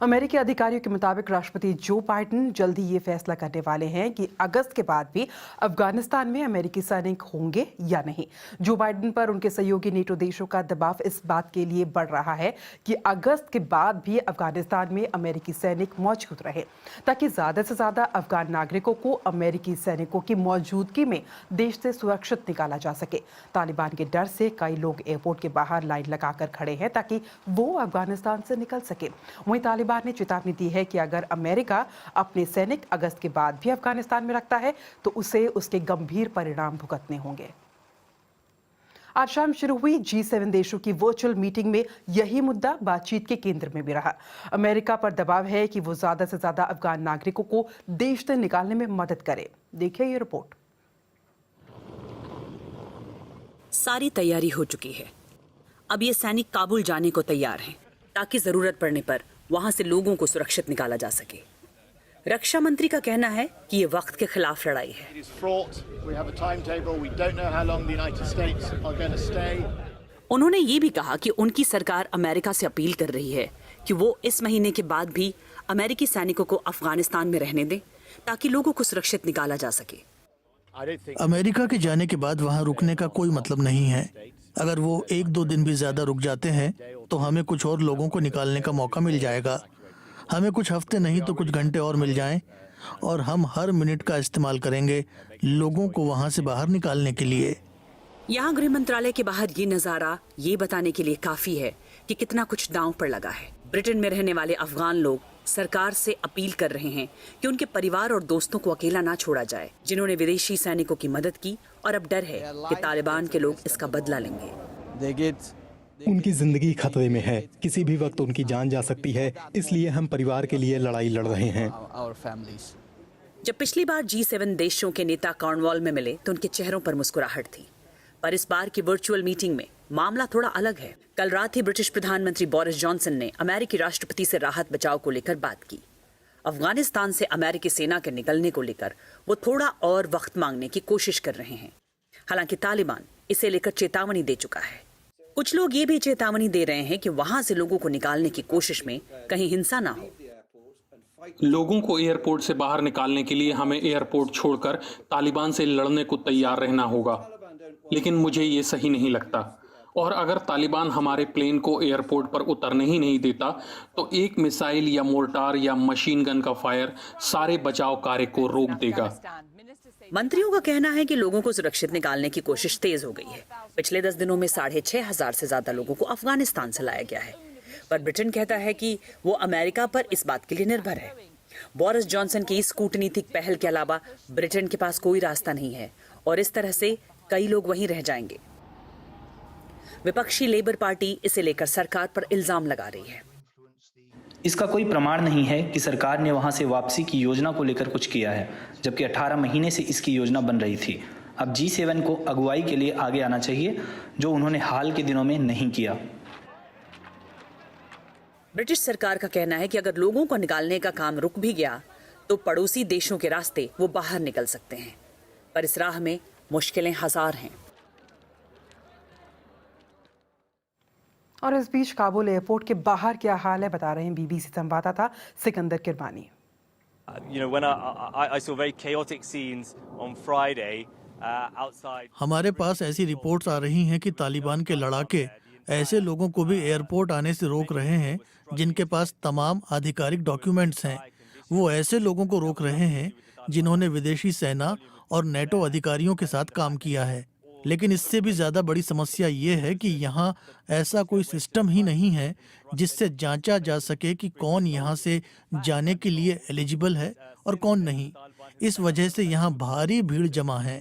अमेरिकी अधिकारियों के मुताबिक राष्ट्रपति जो बाइडेन जल्द ही ये फैसला करने वाले हैं कि अगस्त के बाद भी अफगानिस्तान में अमेरिकी सैनिक होंगे या नहीं। जो बाइडेन पर उनके सहयोगी नेटो देशों का दबाव इस बात के लिए बढ़ रहा है कि अगस्त के बाद भी अफगानिस्तान में अमेरिकी सैनिक मौजूद रहे, ताकि ज्यादा से ज्यादा अफगान नागरिकों को अमेरिकी सैनिकों की मौजूदगी में देश से सुरक्षित निकाला जा सके। तालिबान के डर से कई लोग एयरपोर्ट के बाहर लाइन लगाकर खड़े हैं ताकि वो अफगानिस्तान से निकल सके। वहीं तालिबान ने चेतावनी दी है कि अगर अमेरिका अपने सैनिक अगस्त के बाद भी अफगानिस्तान में रखता है तो उसे उसके गंभीर परिणाम भुगतने होंगे। आज शाम शुरू हुई G7 देशों की वर्चुअल मीटिंग में यही मुद्दा बातचीत के केंद्र में भी रहा। अमेरिका पर दबाव है कि वो ज्यादा से ज्यादा अफगान नागरिकों को देश से निकालने में मदद करे। देखिए ये रिपोर्ट। सारी तैयारी हो चुकी है। अब ये सैनिक काबुल जाने को तैयार हैं, ताकि जरूरत पड़ने पर वहां से लोगों को सुरक्षित निकाला जा सके। रक्षा मंत्री का कहना है कि ये वक्त के खिलाफ लड़ाई है। उन्होंने ये भी कहा कि उनकी सरकार अमेरिका से अपील कर रही है कि वो इस महीने के बाद भी अमेरिकी सैनिकों को अफगानिस्तान में रहने दें, ताकि लोगों को सुरक्षित निकाला जा सके। अमेरिका के जाने के बाद वहां रुकने का कोई मतलब नहीं है। अगर वो 1-2 दिन भी ज्यादा रुक जाते हैं तो हमें कुछ और लोगों को निकालने का मौका मिल जाएगा। हमें कुछ हफ्ते नहीं तो कुछ घंटे और मिल जाएं और हम हर मिनट का इस्तेमाल करेंगे लोगों को वहां से बाहर निकालने के लिए। यहाँ गृह मंत्रालय के बाहर ये नजारा ये बताने के लिए काफी है कि कितना कुछ दांव पर लगा है। ब्रिटेन में रहने वाले अफगान लोग सरकार से अपील कर रहे हैं कि उनके परिवार और दोस्तों को अकेला ना छोड़ा जाए, जिन्होंने विदेशी सैनिकों की मदद की, और अब डर है कि तालिबान के लोग इसका बदला लेंगे। उनकी जिंदगी खतरे में है, किसी भी वक्त उनकी जान जा सकती है, इसलिए हम परिवार के लिए लड़ाई लड़ रहे हैं। जब पिछली बार G7 देशों के नेता कॉर्नवॉल में मिले तो उनके चेहरों पर मुस्कुराहट थी, पर इस बार की वर्चुअल मीटिंग में मामला थोड़ा अलग है। कल रात ही ब्रिटिश प्रधानमंत्री बोरिस जॉनसन ने अमेरिकी राष्ट्रपति से राहत बचाव को लेकर बात की। अफगानिस्तान से अमेरिकी सेना के निकलने को लेकर वो थोड़ा और वक्त मांगने की कोशिश कर रहे हैं। हालांकि तालिबान इसे लेकर चेतावनी दे चुका है। कुछ लोग ये भी चेतावनी दे रहे हैं कि वहां से लोगों को निकालने की कोशिश में कहीं हिंसा ना हो। लोगों को एयरपोर्ट से बाहर निकालने के लिए हमें एयरपोर्ट छोड़कर तालिबान से लड़ने को तैयार रहना होगा, लेकिन मुझे ये सही नहीं लगता। और अगर तालिबान हमारे प्लेन को एयरपोर्ट पर उतरने ही नहीं देता तो एक मिसाइल या मोर्टार या मशीन गन का फायर सारे बचाव कार्य को रोक देगा। मंत्रियों का कहना है कि लोगों को सुरक्षित निकालने की कोशिश तेज हो गई है। पिछले 10 दिनों में 6,500 से ज्यादा लोगों को अफगानिस्तान से लाया गया है, पर ब्रिटेन कहता है कि वो अमेरिका पर इस बात के लिए निर्भर है। बोरिस जॉनसन की इस कूटनीतिक पहल के अलावा ब्रिटेन के पास कोई रास्ता नहीं है और इस तरह से कई लोग वहीं रह जाएंगे। विपक्षी लेबर पार्टी इसे लेकर सरकार पर इल्जाम लगा रही है। इसका कोई प्रमाण नहीं है कि सरकार ने वहां से वापसी की योजना को लेकर कुछ किया है, जबकि 18 महीने से इसकी योजना बन रही थी। अब G7 को अगुवाई के लिए आगे आना चाहिए, जो उन्होंने हाल के दिनों में नहीं किया। ब्रिटिश सरकार का कहना है कि अगर लोगों को निकालने का काम रुक भी गया तो पड़ोसी देशों के रास्ते वो बाहर निकल सकते हैं, पर इस राह में मुश्किलें हजार हैं। और इस बीच काबुल एयरपोर्ट के बाहर क्या हाल है, बता रहे हैं BBC संवाददाता सिकंदर किरमानी। हमारे पास ऐसी रिपोर्ट्स आ रही हैं कि तालिबान के लड़ाके ऐसे लोगों को भी एयरपोर्ट आने से रोक रहे हैं जिनके पास तमाम आधिकारिक डॉक्यूमेंट्स हैं। वो ऐसे लोगों को रोक रहे हैं जिन्होंने विदेशी सेना और नेटो अधिकारियों के साथ काम किया है। लेकिन इससे भी ज्यादा बड़ी समस्या ये है कि यहाँ ऐसा कोई सिस्टम ही नहीं है जिससे जांचा जा सके कि कौन यहाँ से जाने के लिए एलिजिबल है और कौन नहीं। इस वजह से यहाँ भारी भीड़ जमा है।